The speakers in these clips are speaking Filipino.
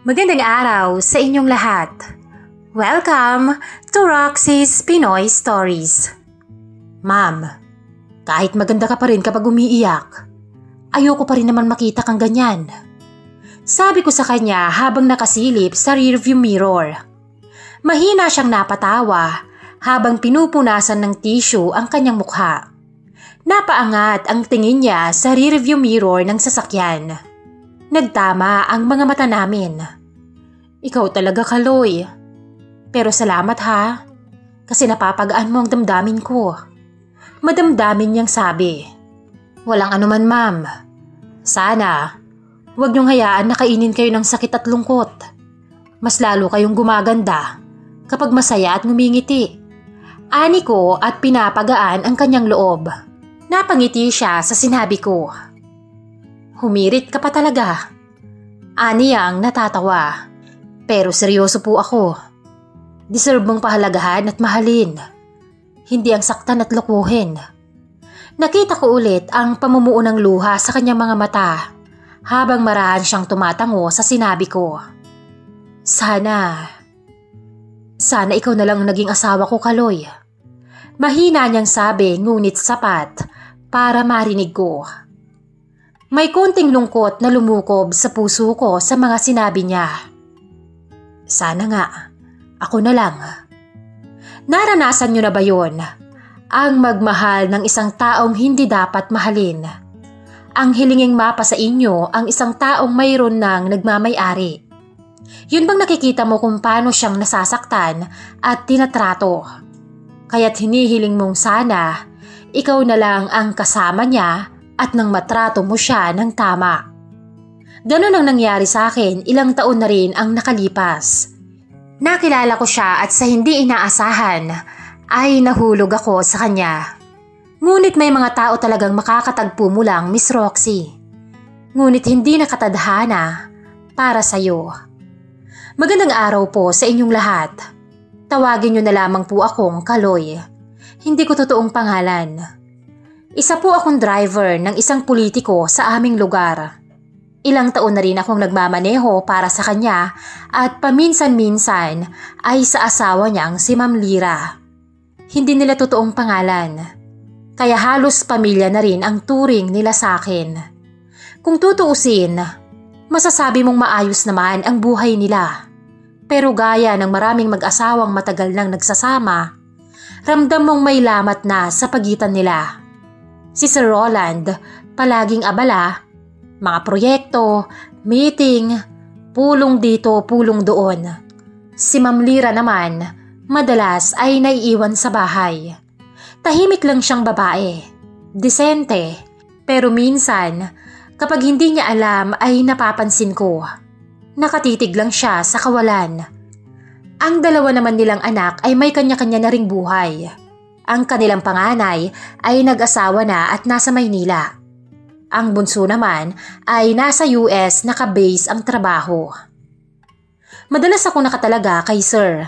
Magandang araw sa inyong lahat. Welcome to Roxy's Pinoy Stories. Ma'am, kahit maganda ka pa rin kapag umiiyak, ayoko pa rin naman makita kang ganyan. Sabi ko sa kanya habang nakasilip sa rearview mirror. Mahina siyang napatawa habang pinupunasan ng tissue ang kanyang mukha. Napaangat ang tingin niya sa rearview mirror ng sasakyan. Nagtama ang mga mata namin. Ikaw talaga, Kaloy. Pero salamat ha, kasi napapagaan mo ang damdamin ko. Madamdamin niyang sabi. Walang anuman, ma'am. Sana, huwag niyong hayaan na kainin kayo ng sakit at lungkot. Mas lalo kayong gumaganda kapag masaya at ngumingiti. Ani ko at pinapagaan ang kanyang loob. Napangiti siya sa sinabi ko. Humirit ka pa talaga. Ani ang natatawa. Pero seryoso po ako. Deserve mong pahalagahan at mahalin. Hindi ang saktan at lukuhin. Nakita ko ulit ang pamumuo ng luha sa kanyang mga mata habang marahan siyang tumatango sa sinabi ko. Sana ikaw na lang naging asawa ko, Kaloy. Mahina niyang sabi ngunit sapat para marinig ko. May konting lungkot na lumukob sa puso ko sa mga sinabi niya. Sana nga, ako na lang. Naranasan niyo na ba yon? Ang magmahal ng isang taong hindi dapat mahalin. Ang hilinging mapa sa inyo ang isang taong mayroon ng nagmamay-ari. Yun bang nakikita mo kung paano siyang nasasaktan at tinatrato? Kaya't hinihiling mong sana, ikaw na lang ang kasama niya at nang matrato mo siya ng tama. Ganun ang nangyari sa akin, ilang taon na rin ang nakalipas. Nakilala ko siya at sa hindi inaasahan ay nahulog ako sa kanya. Ngunit may mga tao talagang makakatagpo mo lang, Miss Roxy. Ngunit hindi nakatadhana para sa'yo. Magandang araw po sa inyong lahat. Tawagin niyo na lamang po akong Kaloy. Hindi ko totoong pangalan. Isa po akong driver ng isang politiko sa aming lugar. Ilang taon na rin akong nagmamaneho para sa kanya at paminsan-minsan ay sa asawa niyang si Ma'am Lira. Hindi nila totoong pangalan. Kaya halos pamilya na rin ang turing nila sa akin. Kung tutuusin, masasabi mong maayos naman ang buhay nila. Pero gaya ng maraming mag-asawang matagal nang nagsasama, ramdam mong may lamat na sa pagitan nila. Si Sir Roland, palaging abala, mga proyekto, meeting, pulong dito, pulong doon. Si Ma'am Lira naman, madalas ay naiiwan sa bahay. Tahimik lang siyang babae, disente, pero minsan, kapag hindi niya alam ay napapansin ko. Nakatitig lang siya sa kawalan. Ang dalawa naman nilang anak ay may kanya-kanya na ring buhay. Ang kanilang panganay ay nag-asawa na at nasa Maynila. Ang bunso naman ay nasa US naka-base ang trabaho. Madalas ako nakatalaga kay Sir.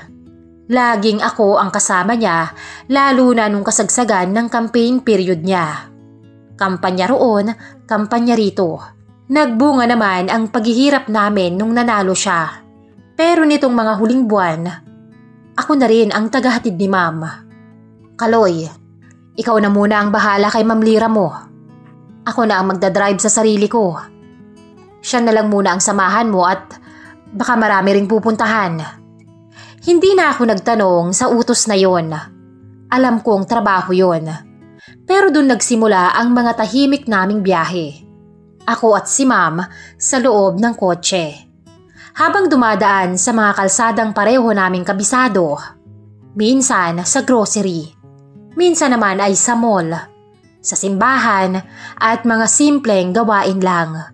Laging ako ang kasama niya lalo na nung kasagsagan ng campaign period niya. Kampanya roon, kampanya rito. Nagbunga naman ang paghihirap namin nung nanalo siya. Pero nitong mga huling buwan, ako na rin ang tagahatid ni Ma'am. Kaloy, ikaw na muna ang bahala kay Ma'am Lira mo. Ako na ang magdadrive sa sarili ko. Siya na lang muna ang samahan mo at baka marami ring pupuntahan. Hindi na ako nagtanong sa utos na yon. Alam kong trabaho yon. Pero dun nagsimula ang mga tahimik naming biyahe. Ako at si Ma'am sa loob ng kotse. Habang dumadaan sa mga kalsadang pareho naming kabisado, minsan sa grocery, minsan naman ay sa mall, sa simbahan at mga simpleng gawain lang.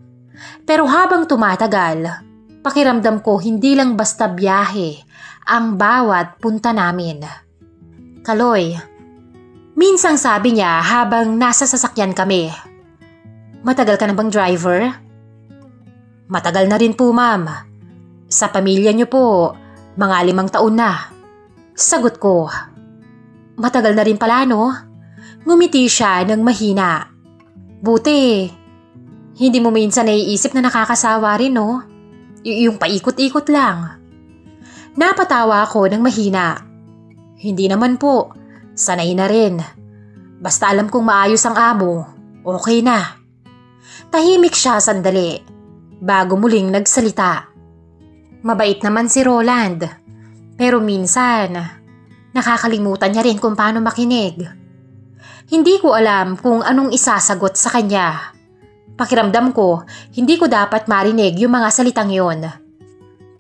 Pero habang tumatagal, pakiramdam ko hindi lang basta biyahe ang bawat punta namin. Kaloy, minsang sabi niya habang nasa sasakyan kami, matagal ka na bang driver? Matagal na rin po, Ma'am. Sa pamilya niyo po, mga 5 taon na. Sagot ko. Matagal na rin pala, no? Ngumiti siya ng mahina. Buti, hindi mo minsan naiisip na nakakasawa rin, no? Yung paikot-ikot lang. Napatawa ako ng mahina. Hindi naman po. Sanay na rin. Basta alam kong maayos ang amo, okay na. Tahimik siya sandali, bago muling nagsalita. Mabait naman si Roland, pero minsan, nakakalimutan niya rin kung paano makinig. Hindi ko alam kung anong isasagot sa kanya. Pakiramdam ko, hindi ko dapat marinig yung mga salitang yon.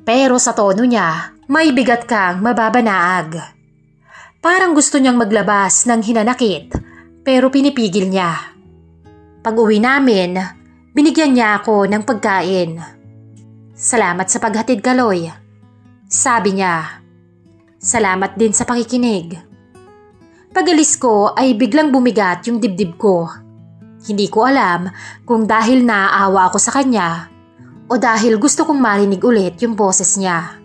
Pero sa tono niya, may bigat kang mababanaag. Parang gusto niyang maglabas ng hinanakit, pero pinipigil niya. Pag-uwi namin, binigyan niya ako ng pagkain. Salamat sa paghatid, Kaloy. Sabi niya. Salamat din sa pakikinig. Pag-alis ko ay biglang bumigat yung dibdib ko. Hindi ko alam kung dahil naaawa ako sa kanya o dahil gusto kong marinig ulit yung boses niya.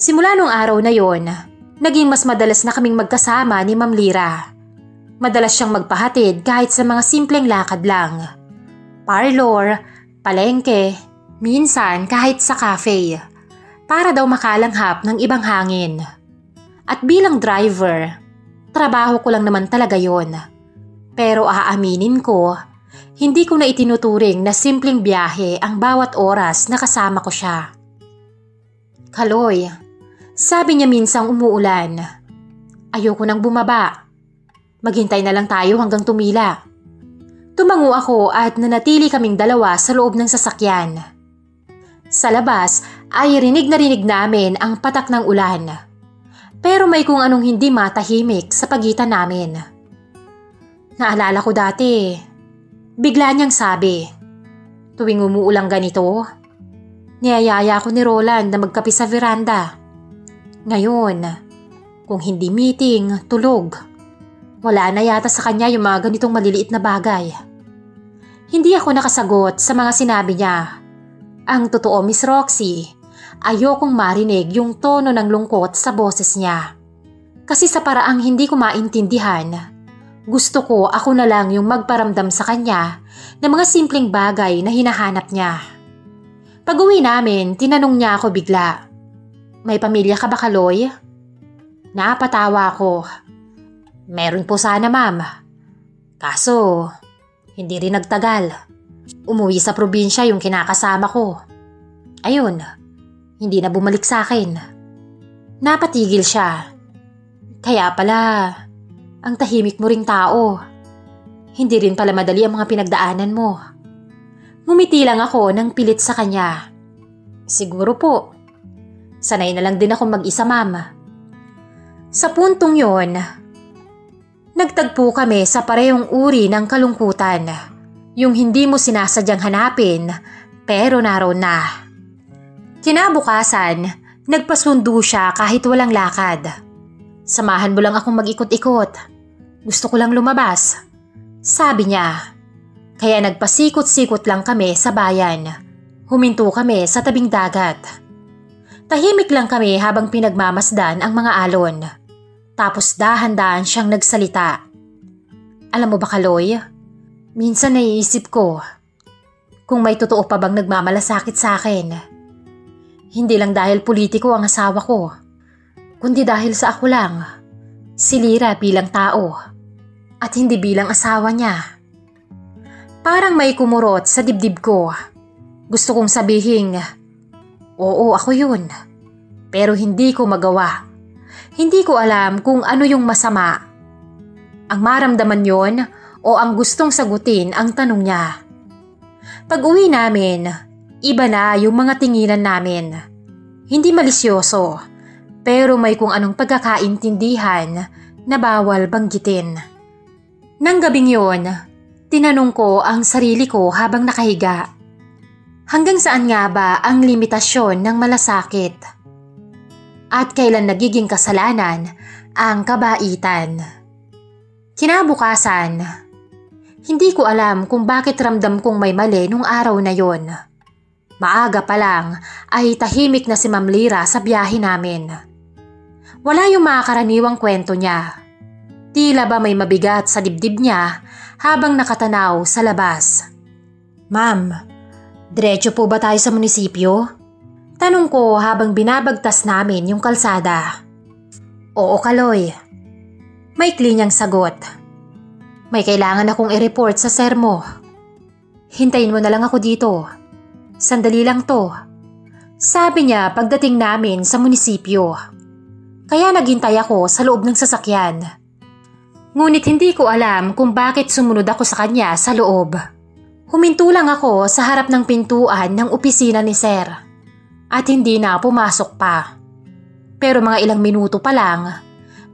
Simula nung araw na yon, naging mas madalas na kaming magkasama ni Ma'am Lyra. Madalas siyang magpahatid kahit sa mga simpleng lakad lang. Parlor, palengke, minsan kahit sa cafe. Para daw makalanghap ng ibang hangin. At bilang driver, trabaho ko lang naman talaga yon. Pero aaminin ko, hindi ko na itinuturing na simpleng biyahe ang bawat oras na kasama ko siya. Kaloy, sabi niya minsang umuulan. Ayoko nang bumaba. Maghintay na lang tayo hanggang tumila. Tumango ako at nanatili kaming dalawa sa loob ng sasakyan. Sa labas ay rinig na rinig namin ang patak ng ulan. Pero may kung anong hindi matahimik sa pagitan namin. Naalala ko dati, bigla niyang sabi, tuwing umuulang ganito, niyayaya ko ni Roland na magkape sa veranda. Ngayon, kung hindi meeting, tulog. Wala na yata sa kanya yung mga ganitong maliliit na bagay. Hindi ako nakasagot sa mga sinabi niya. Ang totoo, Miss Roxy, ayokong marinig yung tono ng lungkot sa boses niya. Kasi sa paraang hindi ko maintindihan, gusto ko ako na lang yung magparamdam sa kanya ng mga simpleng bagay na hinahanap niya. Pag-uwi namin, tinanong niya ako bigla, may pamilya ka ba, Kaloy? Napatawa ako. Meron po sana, ma'am. Kaso, hindi rin nagtagal. Umuwi sa probinsya yung kinakasama ko. Ayun, hindi na bumalik sa akin. Napatigil siya. Kaya pala, ang tahimik mo ring tao. Hindi rin pala madali ang mga pinagdaanan mo. Ngumiti lang ako ng pilit sa kanya. Siguro po. Sanay na lang din ako mag-isa, ma'am. Sa puntong yon, nagtagpo kami sa parehong uri ng kalungkutan. Yung hindi mo sinasadyang hanapin, pero naroon na. Kinabukasan, nagpasundo siya kahit walang lakad. Samahan mo lang akong mag-ikot-ikot. Gusto ko lang lumabas. Sabi niya. Kaya nagpasikot-sikot lang kami sa bayan. Huminto kami sa tabing dagat. Tahimik lang kami habang pinagmamasdan ang mga alon. Tapos dahan-dahan siyang nagsalita. Alam mo ba, Kaloy? Minsan naiisip ko kung may totoo pa bang nagmamalasakit sa akin. Hindi lang dahil politiko ang asawa ko, kundi dahil sa ako lang, si Lyra bilang tao, at hindi bilang asawa niya. Parang may kumurot sa dibdib ko. Gusto kong sabihin, oo, ako yun. Pero hindi ko magawa. Hindi ko alam kung ano yung masama. Ang maramdaman yon o ang gustong sagutin ang tanong niya. Pag-uwi namin, iba na yung mga tinginan namin. Hindi malisyoso, pero may kung anong pagkakaintindihan na bawal banggitin. Nang gabing yon, tinanong ko ang sarili ko habang nakahiga. Hanggang saan nga ba ang limitasyon ng malasakit? At kailan nagiging kasalanan ang kabaitan? Kinabukasan, hindi ko alam kung bakit ramdam kong may mali nung araw na yon. Maaga pa lang ay tahimik na si Ma'am Lyra sa biyahe namin. Wala yung mga karaniwang kwento niya. Tila ba may mabigat sa dibdib niya habang nakatanaw sa labas. Ma'am, diretso po ba tayo sa munisipyo? Tanong ko habang binabagtas namin yung kalsada. Oo, Kaloy. Maikli niyang sagot. May kailangan akong i-report sa sir mo. Hintayin mo na lang ako dito. Sandali lang to. Sabi niya pagdating namin sa munisipyo. Kaya naghintay ako sa loob ng sasakyan. Ngunit hindi ko alam kung bakit sumunod ako sa kanya sa loob. Huminto lang ako sa harap ng pintuan ng opisina ni sir. At hindi na pumasok pa. Pero mga ilang minuto pa lang,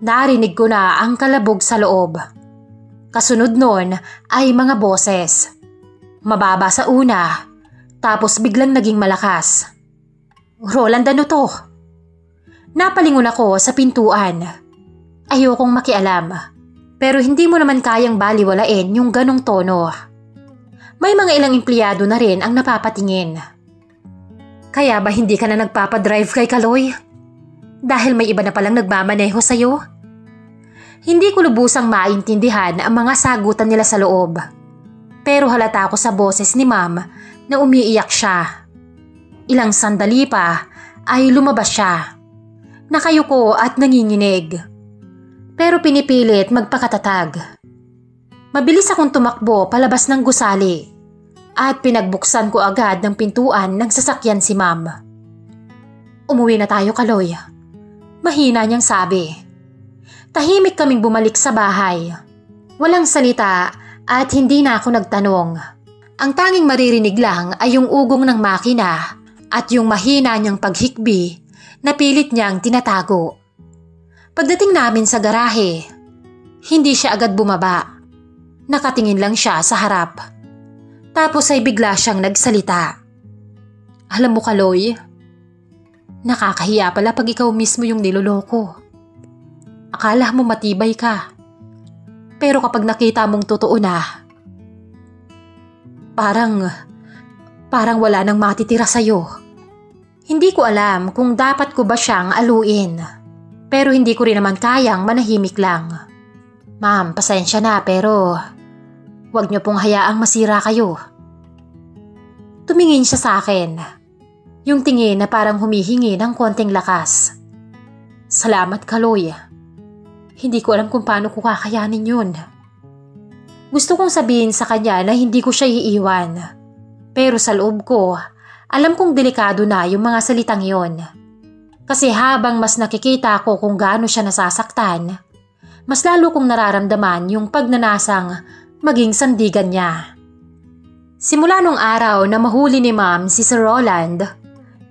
narinig ko na ang kalabog sa loob. Kasunod nun ay mga boses. Mababa sa una, tapos biglang naging malakas. Roland, ano to? Napalingon ako sa pintuan. Ayokong makialam, pero hindi mo naman kayang baliwalain yung ganong tono. May mga ilang empleyado na rin ang napapatingin. Kaya ba hindi ka na nagpapadrive kay Kaloy? Dahil may iba na palang nagmamaneho sa'yo? Hindi ko lubusang maintindihan ang mga sagutan nila sa loob. Pero halata ko sa boses ni Ma'am na umiiyak siya. Ilang sandali pa ay lumabas siya. Nakayuko at nanginginig. Pero pinipilit magpakatatag. Mabilis akong tumakbo palabas ng gusali. At pinagbuksan ko agad ng pintuan ng sasakyan si Ma'am. Umuwi na tayo, Kaloy. Mahina niyang sabi. Tahimik kaming bumalik sa bahay. Walang salita at hindi na ako nagtanong. Ang tanging maririnig lang ay yung ugong ng makina at yung mahina niyang paghikbi na pilit niyang tinatago. Pagdating namin sa garahe, hindi siya agad bumaba. Nakatingin lang siya sa harap. Tapos ay bigla siyang nagsalita. Alam mo, Kaloy, nakakahiya pala pag ikaw mismo yung niloloko. Akala mo matibay ka. Pero kapag nakita mong totoo na, parang wala nang matitira sa'yo. Hindi ko alam kung dapat ko ba siyang aluin. Pero hindi ko rin naman kayang manahimik lang. Ma'am, pasensya na pero huwag niyo pong hayaang masira kayo. Tumingin siya sa akin. Yung tingin na parang humihingi ng konting lakas. Salamat, Kaloy. Hindi ko alam kung paano ko kakayanin yun. Gusto kong sabihin sa kanya na hindi ko siya iiwan. Pero sa loob ko, alam kong delikado na yung mga salitang yon. Kasi habang mas nakikita ko kung gaano siya nasasaktan, mas lalo kong nararamdaman yung pagnanasang maging sandigan niya. Simula nung araw na mahuli ni Ma'am si Sir Roland,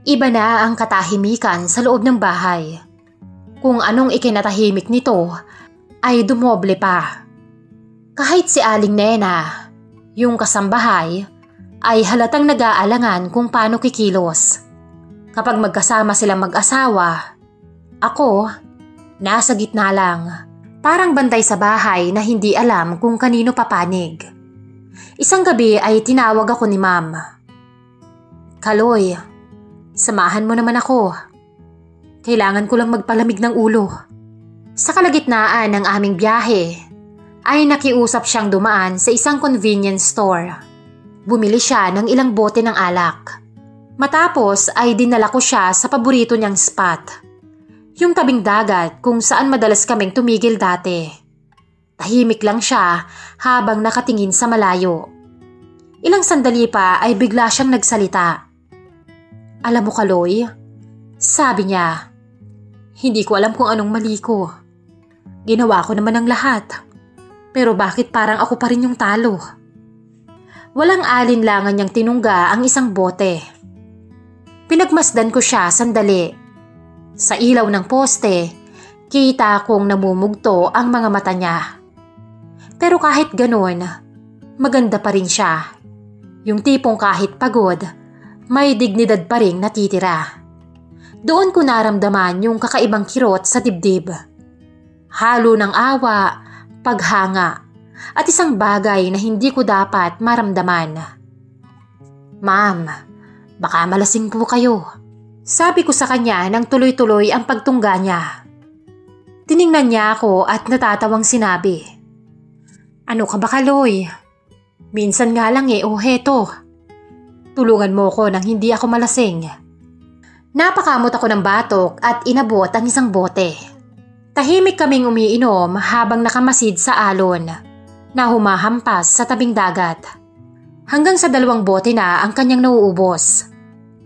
iba na ang katahimikan sa loob ng bahay. Kung anong ikinatahimik nito ay dumoble pa. Kahit si Aling Nena, yung kasambahay, ay halatang nag-aalangan kung paano kikilos. Kapag magkasama silang mag-asawa, ako, nasa gitna lang. Parang bantay sa bahay na hindi alam kung kanino papanig. Isang gabi ay tinawag ako ni Ma'am. Kaloy, samahan mo naman ako. Kailangan ko lang magpalamig ng ulo. Sa kalagitnaan ng aming biyahe, ay nakiusap siyang dumaan sa isang convenience store. Bumili siya ng ilang bote ng alak. Matapos ay dinala ko siya sa paborito niyang spot. Yung tabing dagat kung saan madalas kaming tumigil dati. Tahimik lang siya habang nakatingin sa malayo. Ilang sandali pa ay bigla siyang nagsalita. Alam mo, Kaloy, sabi niya, hindi ko alam kung anong mali ko. Ginawa ko naman ang lahat. Pero bakit parang ako pa rin yung talo? Walang alinlangan niyang tinungga ang isang bote. Pinagmasdan ko siya sandali. Sa ilaw ng poste, kita kong namumugto ang mga mata niya. Pero kahit ganun, maganda pa rin siya. Yung tipong kahit pagod, may dignidad pa rin natitira. Doon ko naramdaman yung kakaibang kirot sa dibdib. Halo ng awa, paghanga, at isang bagay na hindi ko dapat maramdaman. Ma'am, baka malasing po kayo. Sabi ko sa kanya nang tuloy-tuloy ang pagtungga niya. Tiningnan niya ako at natatawang sinabi, Ano ka ba, Kaloy? Minsan nga lang heto. Tulungan mo ko nang hindi ako malasing. Napakamot ako ng batok at inabot ang isang bote. Tahimik kaming umiinom habang nakamasid sa alon na humahampas sa tabing dagat. Hanggang sa 2 bote na ang kanyang nauubos.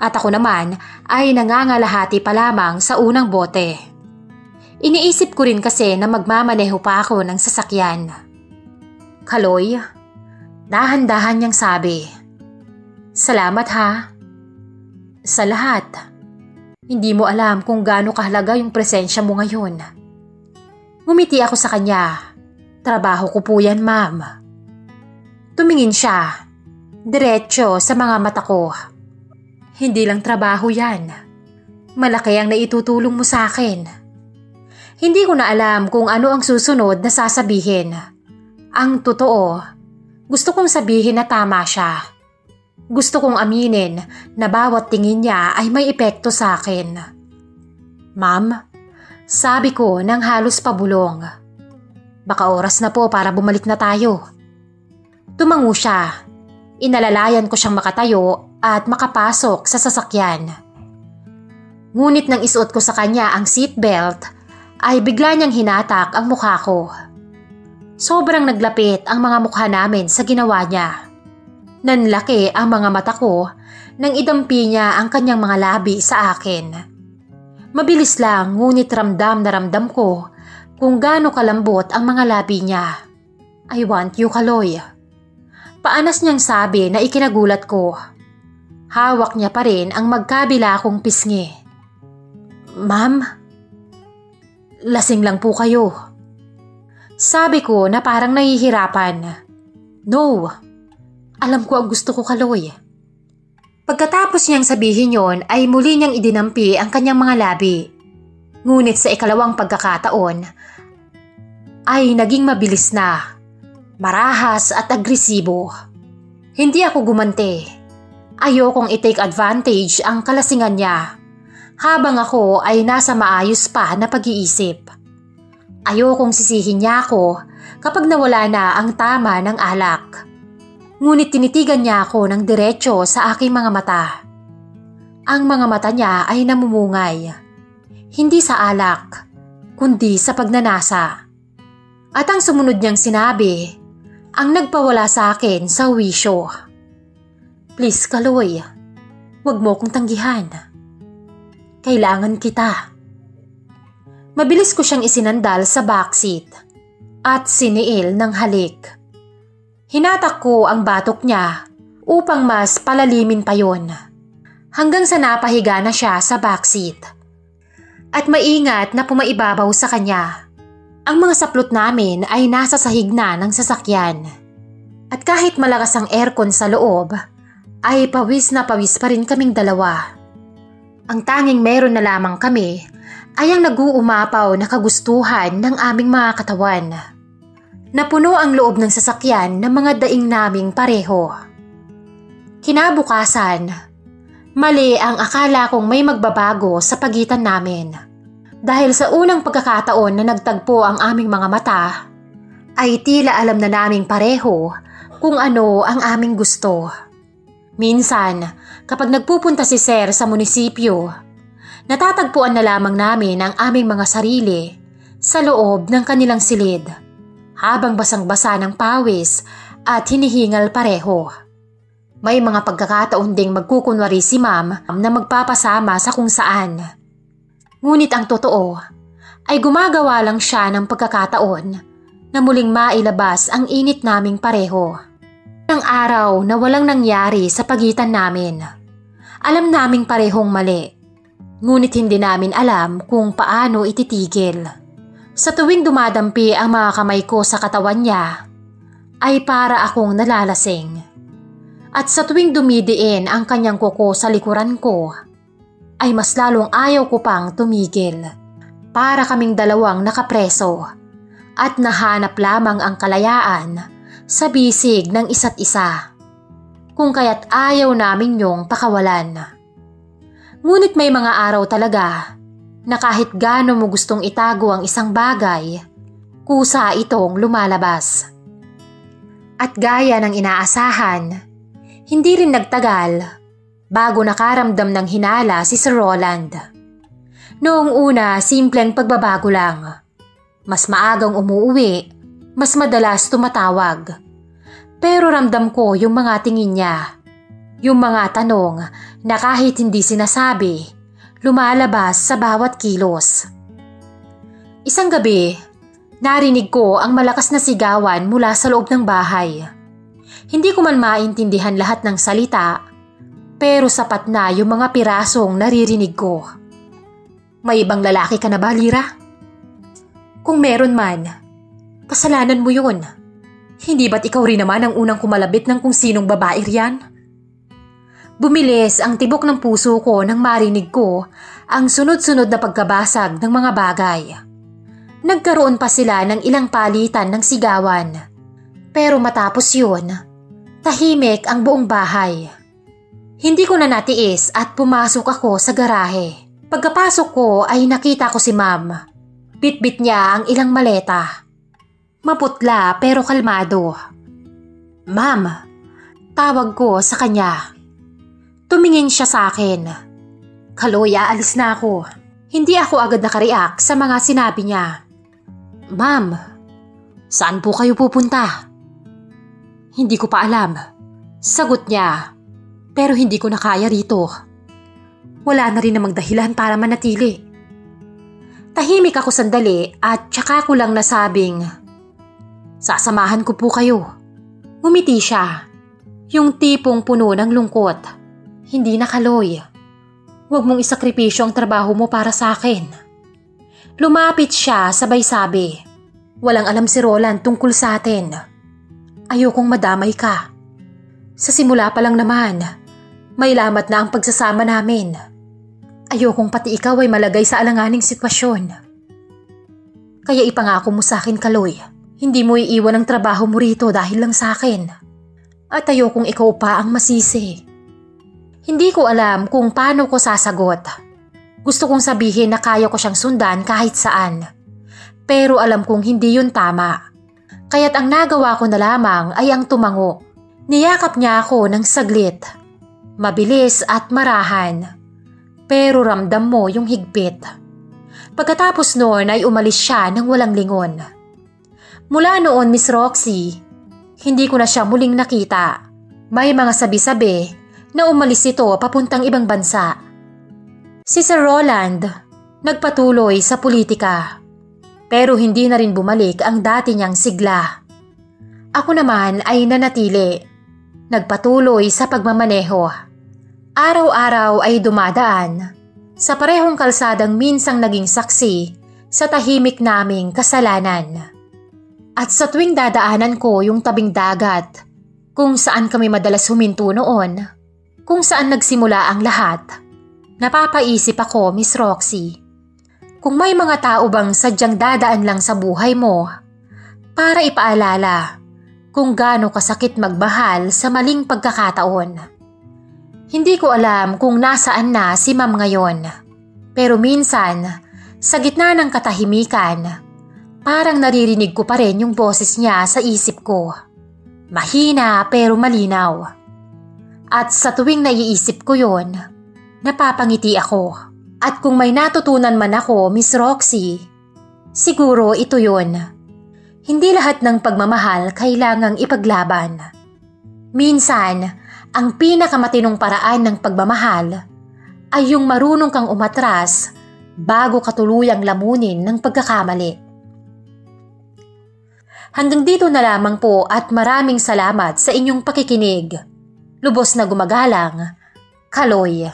At ako naman ay nangangalahati pa lamang sa unang bote. Iniisip ko rin kasi na magmamaneho pa ako ng sasakyan. Kaloy, dahan-dahan niyang sabi. Salamat ha. Sa lahat. Hindi mo alam kung gaano kahalaga yung presensya mo ngayon. Ngumiti ako sa kanya. Trabaho ko po yan, ma'am. Tumingin siya. Diretso sa mga mata ko. Hindi lang trabaho yan. Malaki ang naitutulong mo sa akin. Hindi ko na alam kung ano ang susunod na sasabihin. Ang totoo, gusto kong sabihin na tama siya. Gusto kong aminin na bawat tingin niya ay may epekto sa akin. Ma'am, sabi ko nang halos pabulong. Baka oras na po para bumalik na tayo. Tumango siya. Inalalayan ko siyang makatayo at makapasok sa sasakyan. Ngunit nang isuot ko sa kanya ang seatbelt, ay bigla niyang hinatak ang mukha ko. Sobrang naglapit ang mga mukha namin sa ginawa niya. Nanlaki ang mga mata ko nang idampi niya ang kanyang mga labi sa akin. Mabilis lang ngunit ramdam na ramdam ko kung gaano kalambot ang mga labi niya. I want you, Kaloy. Paanas niyang sabi na ikinagulat ko. Hawak niya pa rin ang magkabila kong pisngi. Ma'am, lasing lang po kayo. Sabi ko na parang nahihirapan. No. Alam ko ang gusto ko, Kaloy. Pagkatapos niyang sabihin yon ay muli niyang idinampi ang kanyang mga labi. Ngunit sa ikalawang pagkakataon ay naging mabilis na, marahas at agresibo. Hindi ako gumante. Ayokong i-take advantage ang kalasingan niya habang ako ay nasa maayos pa na pag-iisip. Ayokong sisihin niya ako kapag nawala na ang tama ng alak. Ngunit tinitigan niya ako ng diretsyo sa aking mga mata. Ang mga mata niya ay namumungay. Hindi sa alak, kundi sa pagnanasa. At ang sumunod niyang sinabi, ang nagpawala sa akin sa wisyo. Please, Kaloy, huwag mo kong tanggihan. Kailangan kita. Mabilis ko siyang isinandal sa backseat at siniil ng halik. Hinatak ko ang batok niya upang mas palalimin pa yon. Hanggang sa napahiga na siya sa backseat. At maingat na pumaibabaw sa kanya. Ang mga saplot namin ay nasa sahig na ng sasakyan. At kahit malakas ang aircon sa loob, ay pawis na pawis pa rin kaming dalawa. Ang tanging meron na lamang kami ay ang nag-uumapaw na kagustuhan ng aming mga katawan. Napuno ang loob ng sasakyan ng mga daing naming pareho. Kinabukasan, mali ang akala kong may magbabago sa pagitan namin. Dahil sa unang pagkakataon na nagtagpo ang aming mga mata, ay tila alam na naming pareho kung ano ang aming gusto. Minsan, kapag nagpupunta si Sir sa munisipyo, natatagpuan na lamang namin ang aming mga sarili sa loob ng kanilang silid. Habang basang-basa ng pawis at hinihingal pareho. May mga pagkakataon ding magkukunwari si Ma'am na magpapasama sa kung saan. Ngunit ang totoo ay gumagawa lang siya ng pagkakataon na muling mailabas ang init naming pareho. Ang araw na walang nangyari sa pagitan namin. Alam naming parehong mali. Ngunit hindi namin alam kung paano ititigil. Sa tuwing dumadampi ang mga kamay ko sa katawan niya, ay para akong nalalasing. At sa tuwing dumidiin ang kanyang kuko sa likuran ko, ay mas lalong ayaw ko pang tumigil. Para kaming dalawang nakapreso at nahanap lamang ang kalayaan sa bisig ng isa't isa. Kung kaya't ayaw namin yung pakawalan. Ngunit may mga araw talaga na kahit gaano mo gustong itago ang isang bagay, kusa itong lumalabas. At gaya ng inaasahan, hindi rin nagtagal bago nakaramdam ng hinala si Sir Roland. Noong una, simpleng pagbabago lang. Mas maagang umuuwi, mas madalas tumatawag. Pero ramdam ko yung mga tingin niya. Yung mga tanong na kahit hindi sinasabi, lumalabas sa bawat kilos. Isang gabi, narinig ko ang malakas na sigawan mula sa loob ng bahay. Hindi ko man maintindihan lahat ng salita, pero sapat na yung mga pirasong naririnig ko. May ibang lalaki ka na ba, Lyra? Kung meron man, kasalanan mo yun. Hindi ba't ikaw rin naman ang unang kumalabit ng kung sinong babae riyan? Bumilis ang tibok ng puso ko nang marinig ko ang sunod-sunod na pagkabasag ng mga bagay. Nagkaroon pa sila ng ilang palitan ng sigawan. Pero matapos yun, tahimik ang buong bahay. Hindi ko na natiis at pumasok ako sa garahe. Pagkapasok ko ay nakita ko si Ma'am. Bitbit niya ang ilang maleta. Maputla pero kalmado. Ma'am, tawag ko sa kanya. Tumingin siya sa akin. Kaloy, aalis na ako. Hindi ako agad nakareact sa mga sinabi niya. Ma'am, saan po kayo pupunta? Hindi ko pa alam. Sagot niya, pero hindi ko na kaya rito. Wala na rin namang dahilan para manatili. Tahimik ako sandali at tsaka ko lang nasabing, sasamahan ko po kayo. Ngumiti siya. Yung tipong puno ng lungkot. Hindi na, Kaloy. Huwag mong isakripisyo ang trabaho mo para sa akin. Lumapit siya sabay sabi, walang alam si Roland tungkol sa atin. Ayokong madamay ka. Sa simula pa lang naman, may lamat na ang pagsasama namin. Ayokong pati ikaw ay malagay sa alanganing sitwasyon. Kaya ipangako mo sa akin, Kaloy. Hindi mo iiwan ang trabaho mo rito dahil lang sa akin. At ayokong ikaw pa ang masisi. Hindi ko alam kung paano ko sasagot. Gusto kong sabihin na kaya ko siyang sundan kahit saan. Pero alam kong hindi yun tama. Kaya't ang nagawa ko na lamang ay ang tumango. Niyakap niya ako ng saglit. Mabilis at marahan. Pero ramdam mo yung higpit. Pagkatapos noon ay umalis siya ng walang lingon. Mula noon, Miss Roxy, hindi ko na siya muling nakita. May mga sabi-sabi na umalis ito papuntang ibang bansa. Si Sir Roland, nagpatuloy sa politika. Pero hindi na rin bumalik ang dati niyang sigla. Ako naman ay nanatili. Nagpatuloy sa pagmamaneho. Araw-araw ay dumadaan sa parehong kalsadang minsang naging saksi sa tahimik naming kasalanan. At sa tuwing dadaanan ko yung tabing dagat, kung saan kami madalas huminto noon, kung saan nagsimula ang lahat, napapaisip ako, Miss Roxy, kung may mga tao bang sadyang dadaan lang sa buhay mo para ipaalala kung gaano kasakit magmahal sa maling pagkakataon. Hindi ko alam kung nasaan na si Ma'am ngayon, pero minsan, sa gitna ng katahimikan, parang naririnig ko pa rin yung boses niya sa isip ko. Mahina pero malinaw. At sa tuwing naiisip ko yon, napapangiti ako. At kung may natutunan man ako, Miss Roxy, siguro ito yon. Hindi lahat ng pagmamahal kailangang ipaglaban. Minsan, ang pinakamatinong paraan ng pagmamahal ay yung marunong kang umatras bago ka tuluyang lamunin ng pagkakamali. Hanggang dito na lamang po at maraming salamat sa inyong pakikinig. Lubos na gumagalang, Kaloy.